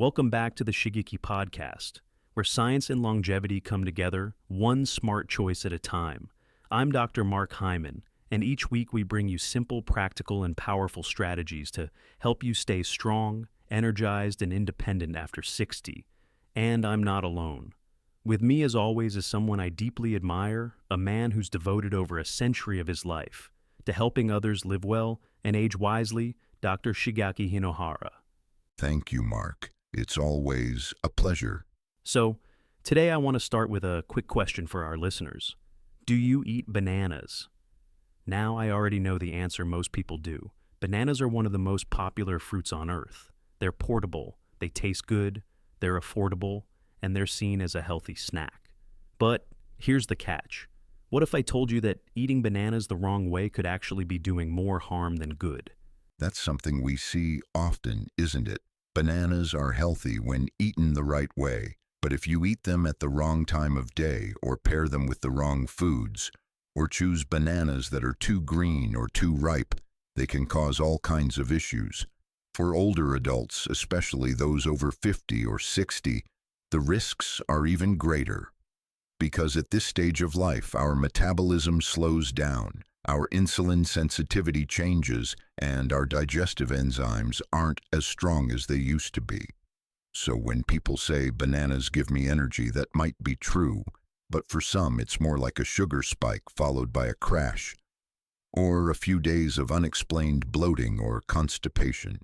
Welcome back to the Shigeki podcast, where science and longevity come together one smart choice at a time. I'm Dr. Mark Hyman, and each week we bring you simple, practical, and powerful strategies to help you stay strong, energized, and independent after 60. And I'm not alone. With me, as always, is someone I deeply admire, a man who's devoted over a century of his life to helping others live well and age wisely, Dr. Shigeaki Hinohara. Thank you, Mark. It's always a pleasure. So, today I want to start with a quick question for our listeners. Do you eat bananas? Now I already know the answer most people do. Bananas are one of the most popular fruits on earth. They're portable, they taste good, they're affordable, and they're seen as a healthy snack. But here's the catch. What if I told you that eating bananas the wrong way could actually be doing more harm than good? That's something we see often, isn't it? Bananas are healthy when eaten the right way, but if you eat them at the wrong time of day or pair them with the wrong foods, or choose bananas that are too green or too ripe, they can cause all kinds of issues. For older adults, especially those over 50 or 60, the risks are even greater. Because at this stage of life, our metabolism slows down, our insulin sensitivity changes, and our digestive enzymes aren't as strong as they used to be. So when people say bananas give me energy, that might be true, but for some it's more like a sugar spike followed by a crash, or a few days of unexplained bloating or constipation.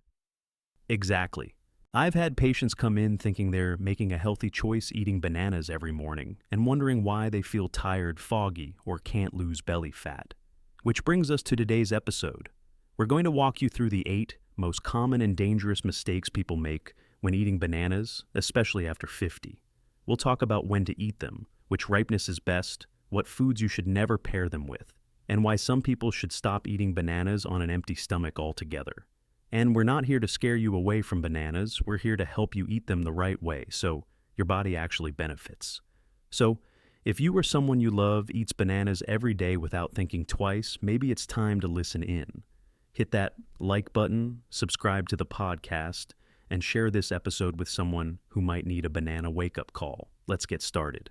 Exactly. I've had patients come in thinking they're making a healthy choice eating bananas every morning and wondering why they feel tired, foggy, or can't lose belly fat. Which brings us to today's episode. We're going to walk you through the 8 most common and dangerous mistakes people make when eating bananas, especially after 50. We'll talk about when to eat them, which ripeness is best, what foods you should never pair them with, and why some people should stop eating bananas on an empty stomach altogether. And we're not here to scare you away from bananas, we're here to help you eat them the right way so your body actually benefits. So, if you or someone you love eats bananas every day without thinking twice, maybe it's time to listen in. Hit that like button, subscribe to the podcast, and share this episode with someone who might need a banana wake-up call. Let's get started.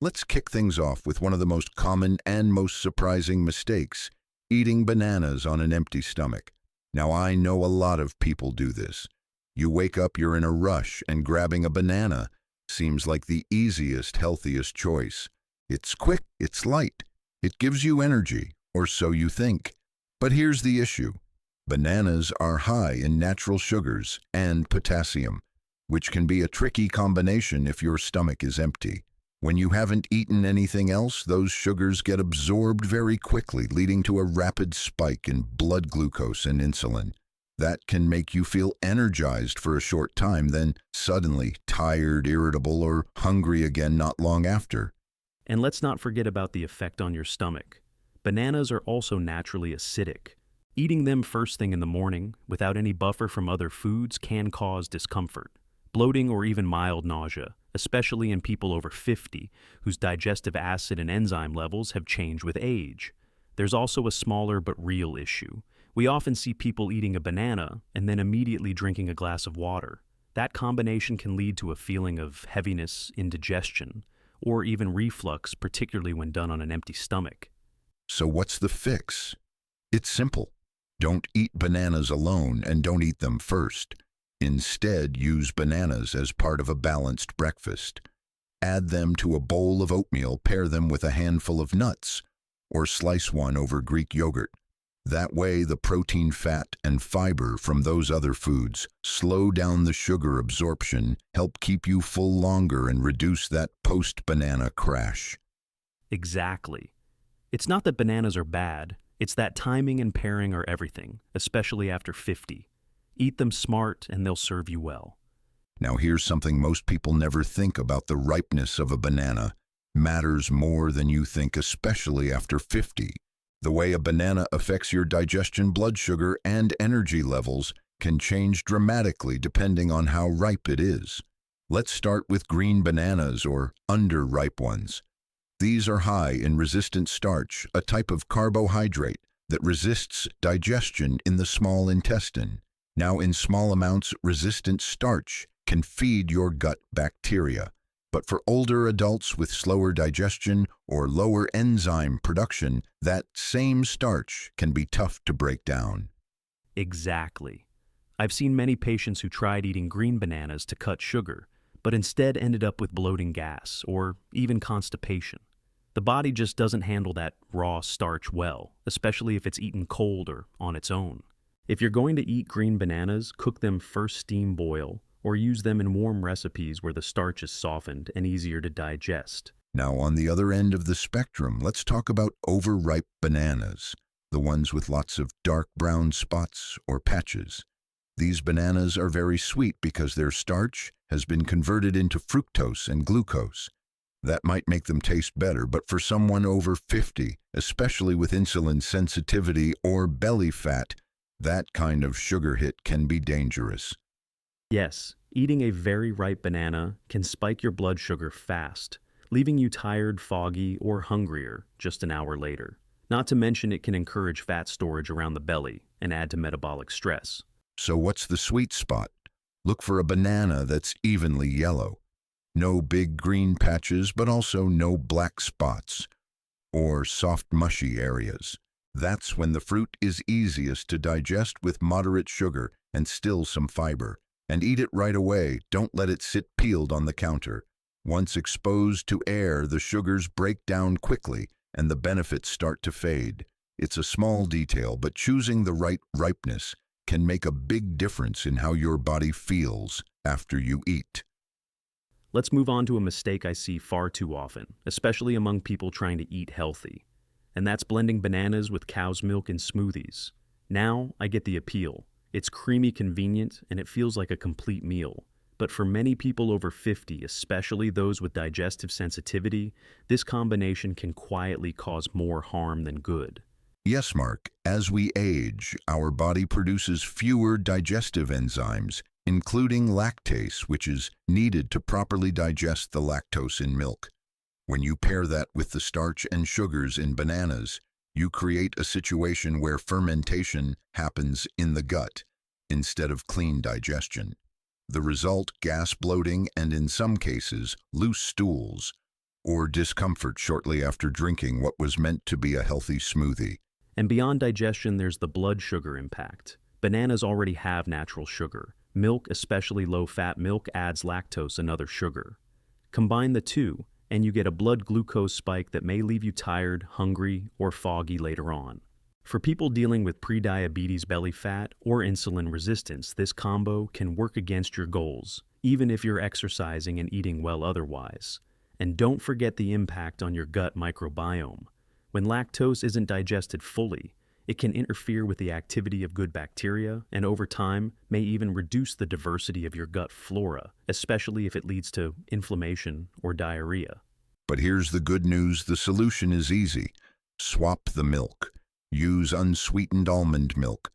Let's kick things off with one of the most common and most surprising mistakes, eating bananas on an empty stomach. Now, I know a lot of people do this. You wake up, you're in a rush, and grabbing a banana seems like the easiest, healthiest choice. It's quick, it's light, it gives you energy, or so you think. But here's the issue. Bananas are high in natural sugars and potassium, which can be a tricky combination if your stomach is empty. When you haven't eaten anything else, those sugars get absorbed very quickly, leading to a rapid spike in blood glucose and insulin. That can make you feel energized for a short time, then suddenly tired, irritable, or hungry again not long after. And let's not forget about the effect on your stomach. Bananas are also naturally acidic. Eating them first thing in the morning, without any buffer from other foods, can cause discomfort, bloating, or even mild nausea, especially in people over 50 whose digestive acid and enzyme levels have changed with age. There's also a smaller but real issue. We often see people eating a banana and then immediately drinking a glass of water. That combination can lead to a feeling of heaviness, indigestion, or even reflux, particularly when done on an empty stomach. So what's the fix? It's simple. Don't eat bananas alone and don't eat them first. Instead, use bananas as part of a balanced breakfast. Add them to a bowl of oatmeal, pair them with a handful of nuts, or slice one over Greek yogurt. That way, the protein, fat, and fiber from those other foods slow down the sugar absorption, help keep you full longer, and reduce that post-banana crash. Exactly. It's not that bananas are bad, it's that timing and pairing are everything, especially after 50. Eat them smart and they'll serve you well. Now here's something most people never think about. The ripeness of a banana matters more than you think, especially after 50. The way a banana affects your digestion, blood sugar, and energy levels can change dramatically depending on how ripe it is. Let's start with green bananas, or underripe ones. These are high in resistant starch, a type of carbohydrate that resists digestion in the small intestine. Now, in small amounts, resistant starch can feed your gut bacteria. But for older adults with slower digestion or lower enzyme production, that same starch can be tough to break down. Exactly. I've seen many patients who tried eating green bananas to cut sugar, but instead ended up with bloating gas or even constipation. The body just doesn't handle that raw starch well, especially if it's eaten cold or on its own. If you're going to eat green bananas, cook them first steam boil, or use them in warm recipes where the starch is softened and easier to digest. Now, on the other end of the spectrum, let's talk about overripe bananas, the ones with lots of dark brown spots or patches. These bananas are very sweet because their starch has been converted into fructose and glucose. That might make them taste better, but for someone over 50, especially with insulin sensitivity or belly fat, that kind of sugar hit can be dangerous. Yes, eating a very ripe banana can spike your blood sugar fast, leaving you tired, foggy, or hungrier just an hour later. Not to mention it can encourage fat storage around the belly and add to metabolic stress. So what's the sweet spot? Look for a banana that's evenly yellow. No big green patches, but also no black spots or soft mushy areas. That's when the fruit is easiest to digest with moderate sugar and still some fiber. And eat it right away. Don't let it sit peeled on the counter. Once exposed to air, the sugars break down quickly and the benefits start to fade. It's a small detail, but choosing the right ripeness can make a big difference in how your body feels after you eat. Let's move on to a mistake I see far too often, especially among people trying to eat healthy. And that's blending bananas with cow's milk in smoothies. Now I get the appeal. It's creamy, convenient, and it feels like a complete meal. But for many people over 50, especially those with digestive sensitivity, this combination can quietly cause more harm than good. Yes, Mark, as we age, our body produces fewer digestive enzymes, including lactase, which is needed to properly digest the lactose in milk. When you pair that with the starch and sugars in bananas, you create a situation where fermentation happens in the gut instead of clean digestion. The result, gas, bloating, and in some cases, loose stools, or discomfort shortly after drinking what was meant to be a healthy smoothie. And beyond digestion, there's the blood sugar impact. Bananas already have natural sugar. Milk, especially low-fat milk, adds lactose, another sugar. Combine the two, and you get a blood glucose spike that may leave you tired, hungry, or foggy later on. For people dealing with prediabetes, belly fat, or insulin resistance, this combo can work against your goals, even if you're exercising and eating well otherwise. And don't forget the impact on your gut microbiome. When lactose isn't digested fully, it can interfere with the activity of good bacteria and over time may even reduce the diversity of your gut flora, especially if it leads to inflammation or diarrhea. But here's the good news, the solution is easy. Swap the milk. Use unsweetened almond milk,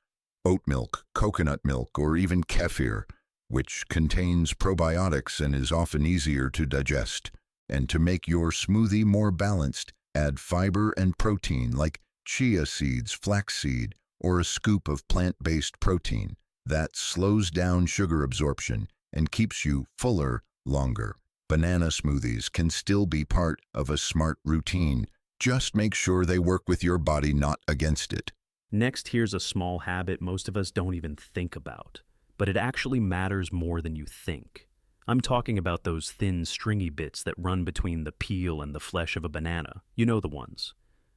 oat milk, coconut milk, or even kefir, which contains probiotics and is often easier to digest. And to make your smoothie more balanced, add fiber and protein like chia seeds, flaxseed, or a scoop of plant-based protein. That slows down sugar absorption and keeps you fuller longer. Banana smoothies can still be part of a smart routine. Just make sure they work with your body, not against it. Next, here's a small habit most of us don't even think about, but it actually matters more than you think. I'm talking about those thin, stringy bits that run between the peel and the flesh of a banana. You know the ones.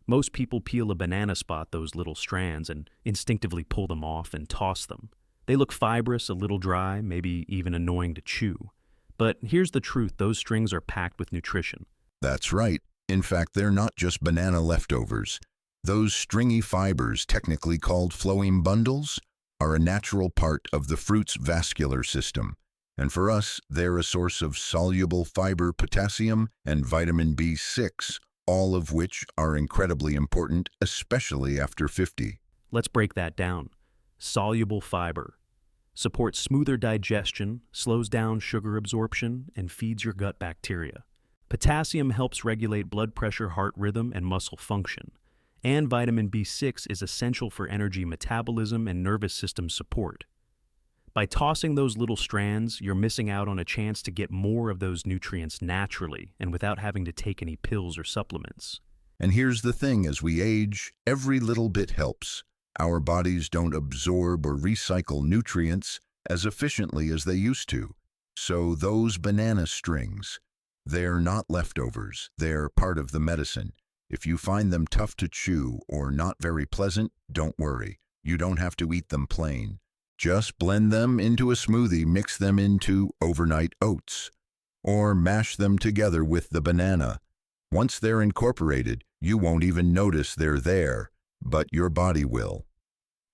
Most people peel a banana, spot those little strands, and instinctively pull them off and toss them. They look fibrous, a little dry, maybe even annoying to chew. But here's the truth, those strings are packed with nutrition. That's right. In fact, they're not just banana leftovers. Those stringy fibers, technically called phloem bundles, are a natural part of the fruit's vascular system. And for us, they're a source of soluble fiber, potassium, and vitamin B6, all of which are incredibly important, especially after 50. Let's break that down. Soluble fiber supports smoother digestion, slows down sugar absorption, and feeds your gut bacteria. Potassium helps regulate blood pressure, heart rhythm, and muscle function. And vitamin B6 is essential for energy metabolism and nervous system support. By tossing those little strands, you're missing out on a chance to get more of those nutrients naturally and without having to take any pills or supplements. And here's the thing, as we age, every little bit helps. Our bodies don't absorb or recycle nutrients as efficiently as they used to. So those banana strings, they're not leftovers, they're part of the medicine. If you find them tough to chew or not very pleasant, don't worry. You don't have to eat them plain. Just blend them into a smoothie, mix them into overnight oats, or mash them together with the banana. Once they're incorporated, you won't even notice they're there, but your body will.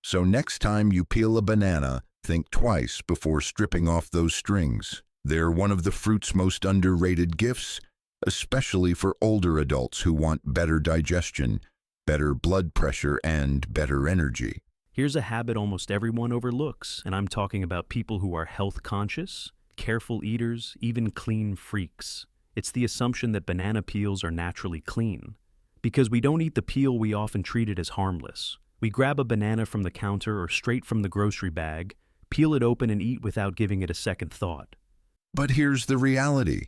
So next time you peel a banana, think twice before stripping off those strings. They're one of the fruit's most underrated gifts, especially for older adults who want better digestion, better blood pressure, and better energy. Here's a habit almost everyone overlooks, and I'm talking about people who are health conscious, careful eaters, even clean freaks. It's the assumption that banana peels are naturally clean. Because we don't eat the peel, we often treat it as harmless. We grab a banana from the counter or straight from the grocery bag, peel it open and eat without giving it a second thought. But here's the reality.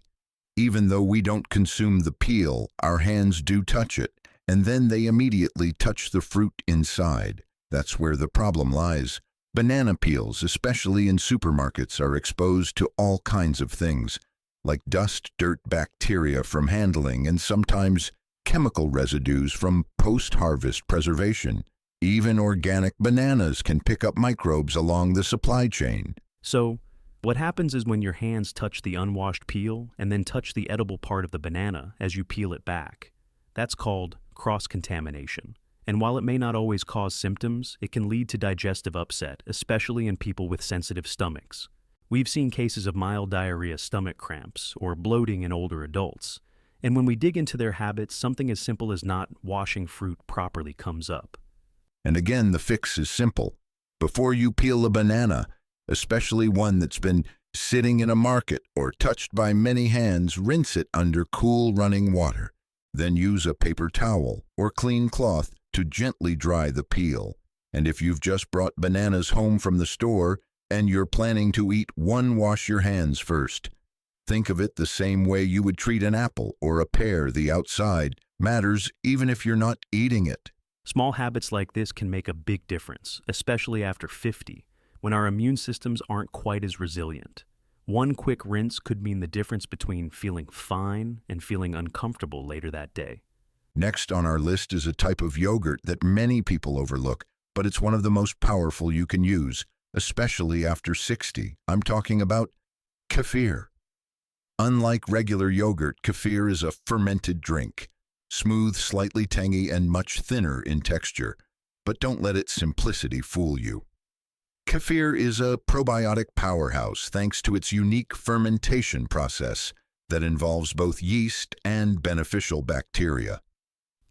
Even though we don't consume the peel, our hands do touch it, and then they immediately touch the fruit inside. That's where the problem lies. Banana peels, especially in supermarkets, are exposed to all kinds of things, like dust, dirt, bacteria from handling, and sometimes chemical residues from post-harvest preservation. Even organic bananas can pick up microbes along the supply chain. So, what happens is when your hands touch the unwashed peel and then touch the edible part of the banana as you peel it back, that's called cross-contamination. And while it may not always cause symptoms, it can lead to digestive upset, especially in people with sensitive stomachs. We've seen cases of mild diarrhea, stomach cramps, or bloating in older adults. And when we dig into their habits, something as simple as not washing fruit properly comes up. And again, the fix is simple. Before you peel a banana, especially one that's been sitting in a market or touched by many hands, rinse it under cool running water. Then use a paper towel or clean cloth to gently dry the peel. And if you've just brought bananas home from the store and you're planning to eat one, wash your hands first. Think of it the same way you would treat an apple or a pear. The outside matters even if you're not eating it. Small habits like this can make a big difference, especially after 50, when our immune systems aren't quite as resilient. One quick rinse could mean the difference between feeling fine and feeling uncomfortable later that day. Next on our list is a type of yogurt that many people overlook, but it's one of the most powerful you can use, especially after 60. I'm talking about kefir. Unlike regular yogurt, kefir is a fermented drink, smooth, slightly tangy, and much thinner in texture. But don't let its simplicity fool you. Kefir is a probiotic powerhouse thanks to its unique fermentation process that involves both yeast and beneficial bacteria.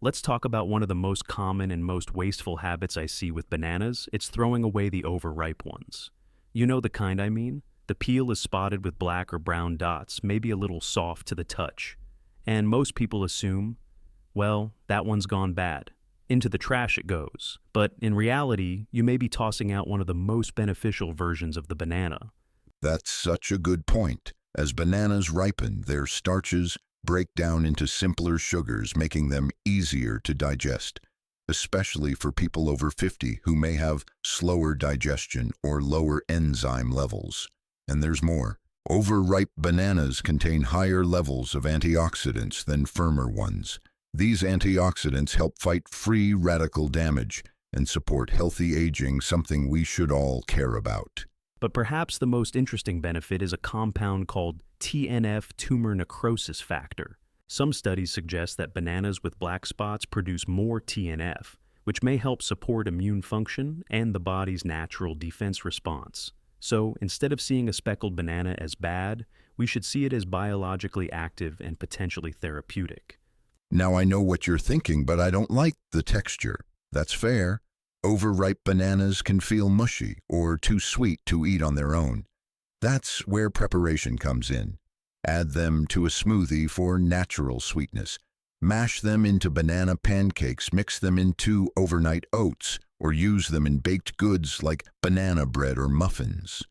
Let's talk about one of the most common and most wasteful habits I see with bananas. It's throwing away the overripe ones. You know the kind I mean? The peel is spotted with black or brown dots, maybe a little soft to the touch. And most people assume, well, that one's gone bad. Into the trash it goes. But in reality, you may be tossing out one of the most beneficial versions of the banana. That's such a good point. As bananas ripen, their starches break down into simpler sugars, making them easier to digest, especially for people over 50 who may have slower digestion or lower enzyme levels. And there's more. Overripe bananas contain higher levels of antioxidants than firmer ones. These antioxidants help fight free radical damage and support healthy aging, something we should all care about. But perhaps the most interesting benefit is a compound called TNF tumor necrosis factor. Some studies suggest that bananas with black spots produce more TNF, which may help support immune function and the body's natural defense response. So instead of seeing a speckled banana as bad, we should see it as biologically active and potentially therapeutic. Now I know what you're thinking, but I don't like the texture. That's fair. Overripe bananas can feel mushy or too sweet to eat on their own. That's where preparation comes in. Add them to a smoothie for natural sweetness. Mash them into banana pancakes, mix them into overnight oats, or use them in baked goods like banana bread or muffins.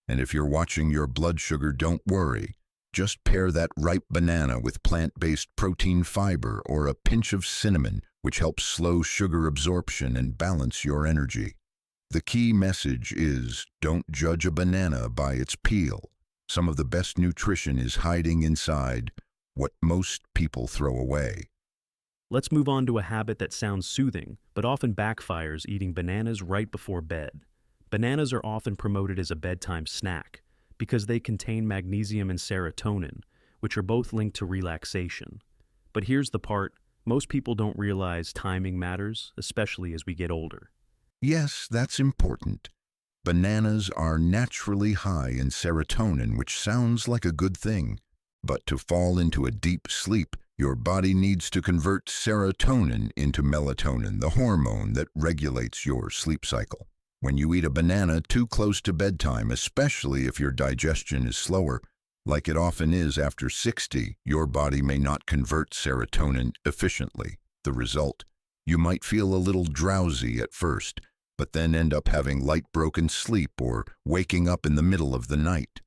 And if you're watching your blood sugar, don't worry. Just pair that ripe banana with plant-based protein fiber or a pinch of cinnamon, which helps slow sugar absorption and balance your energy. The key message is, don't judge a banana by its peel. Some of the best nutrition is hiding inside what most people throw away. Let's move on to a habit that sounds soothing, but often backfires: eating bananas right before bed. Bananas are often promoted as a bedtime snack because they contain magnesium and serotonin, which are both linked to relaxation. But here's the part: most people don't realize timing matters, especially as we get older. Yes, that's important. Bananas are naturally high in serotonin, which sounds like a good thing. But to fall into a deep sleep, your body needs to convert serotonin into melatonin, the hormone that regulates your sleep cycle. When you eat a banana too close to bedtime, especially if your digestion is slower, like it often is after 60, your body may not convert serotonin efficiently. The result? You might feel a little drowsy at first, but then end up having light broken sleep or waking up in the middle of the night.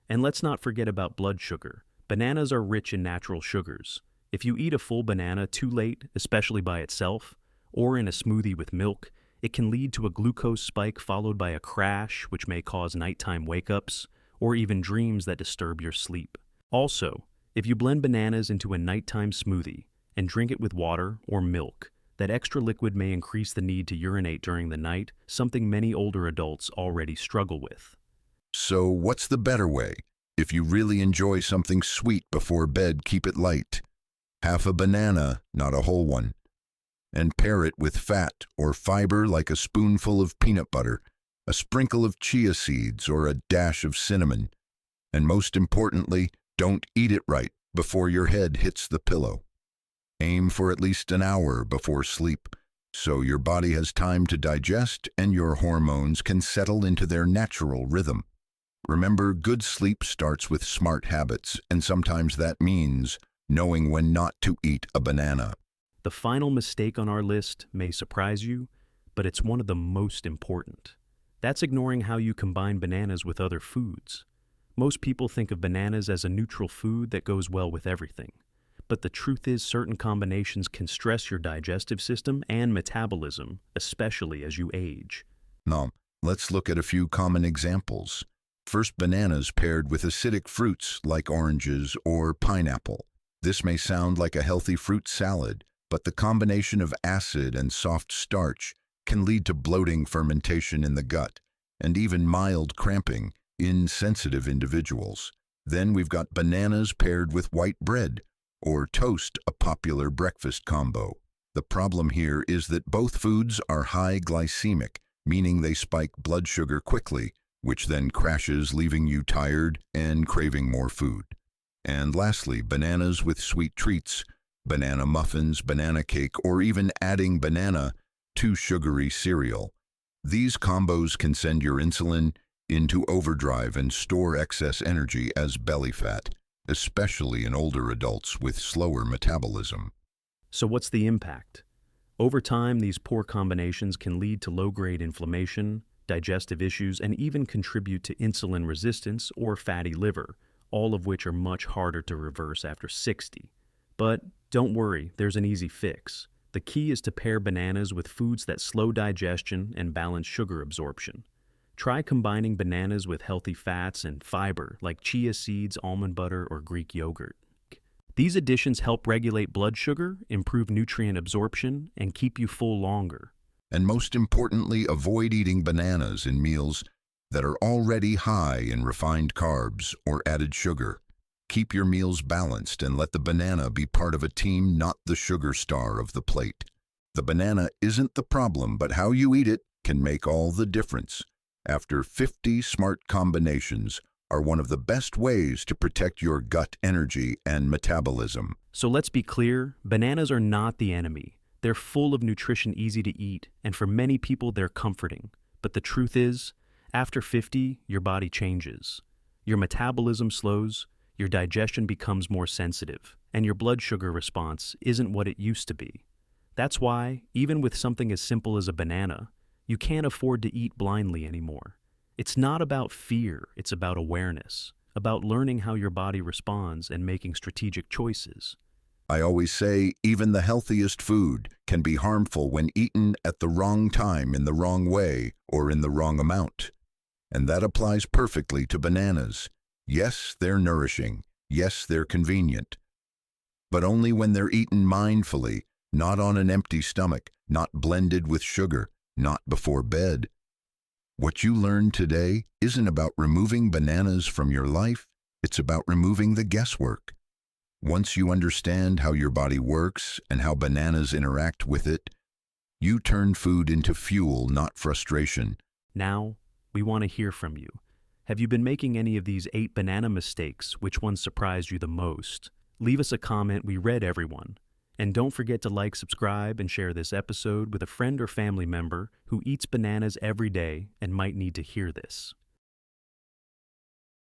And let's not forget about blood sugar. Bananas are rich in natural sugars. If you eat a full banana too late, especially by itself, or in a smoothie with milk, it can lead to a glucose spike followed by a crash, which may cause nighttime wake-ups, or even dreams that disturb your sleep. Also, if you blend bananas into a nighttime smoothie and drink it with water or milk, that extra liquid may increase the need to urinate during the night, something many older adults already struggle with. So what's the better way? If you really enjoy something sweet before bed, keep it light. Half a banana, not a whole one. And pair it with fat or fiber like a spoonful of peanut butter, a sprinkle of chia seeds, or a dash of cinnamon. And most importantly, don't eat it right before your head hits the pillow. Aim for at least an hour before sleep, so your body has time to digest and your hormones can settle into their natural rhythm. Remember, good sleep starts with smart habits, and sometimes that means knowing when not to eat a banana. The final mistake on our list may surprise you, but it's one of the most important. That's ignoring how you combine bananas with other foods. Most people think of bananas as a neutral food that goes well with everything. But the truth is, certain combinations can stress your digestive system and metabolism, especially as you age. Now, let's look at a few common examples. First, bananas paired with acidic fruits like oranges or pineapple. This may sound like a healthy fruit salad, but the combination of acid and soft starch can lead to bloating, fermentation in the gut, and even mild cramping in sensitive individuals. Then we've got bananas paired with white bread or toast, a popular breakfast combo. The problem here is that both foods are high glycemic, meaning they spike blood sugar quickly, which then crashes, leaving you tired and craving more food. And lastly, bananas with sweet treats, banana muffins, banana cake, or even adding banana to sugary cereal. These combos can send your insulin into overdrive and store excess energy as belly fat, especially in older adults with slower metabolism. So what's the impact? Over time, these poor combinations can lead to low-grade inflammation, digestive issues, and even contribute to insulin resistance or fatty liver, all of which are much harder to reverse after 60. But don't worry, there's an easy fix. The key is to pair bananas with foods that slow digestion and balance sugar absorption. Try combining bananas with healthy fats and fiber like chia seeds, almond butter, or Greek yogurt. These additions help regulate blood sugar, improve nutrient absorption, and keep you full longer. And most importantly, avoid eating bananas in meals that are already high in refined carbs or added sugar. Keep your meals balanced and let the banana be part of a team, not the sugar star of the plate. The banana isn't the problem, but how you eat it can make all the difference. After 50 smart combinations are one of the best ways to protect your gut energy and metabolism. So let's be clear, bananas are not the enemy. They're full of nutrition, easy to eat, and for many people they're comforting. But the truth is, after 50, your body changes. Your metabolism slows, your digestion becomes more sensitive, and your blood sugar response isn't what it used to be. That's why, even with something as simple as a banana, you can't afford to eat blindly anymore. It's not about fear, it's about awareness, about learning how your body responds and making strategic choices. I always say even the healthiest food can be harmful when eaten at the wrong time, in the wrong way, or in the wrong amount. And that applies perfectly to bananas. Yes, they're nourishing. Yes, they're convenient. But only when they're eaten mindfully, not on an empty stomach, not blended with sugar, not before bed. What you learned today isn't about removing bananas from your life, it's about removing the guesswork. Once you understand how your body works and how bananas interact with it, you turn food into fuel, not frustration. Now, we want to hear from you. Have you been making any of these 8 banana mistakes? Which one surprised you the most? Leave us a comment. We read everyone. And don't forget to like, subscribe, and share this episode with a friend or family member who eats bananas every day and might need to hear this.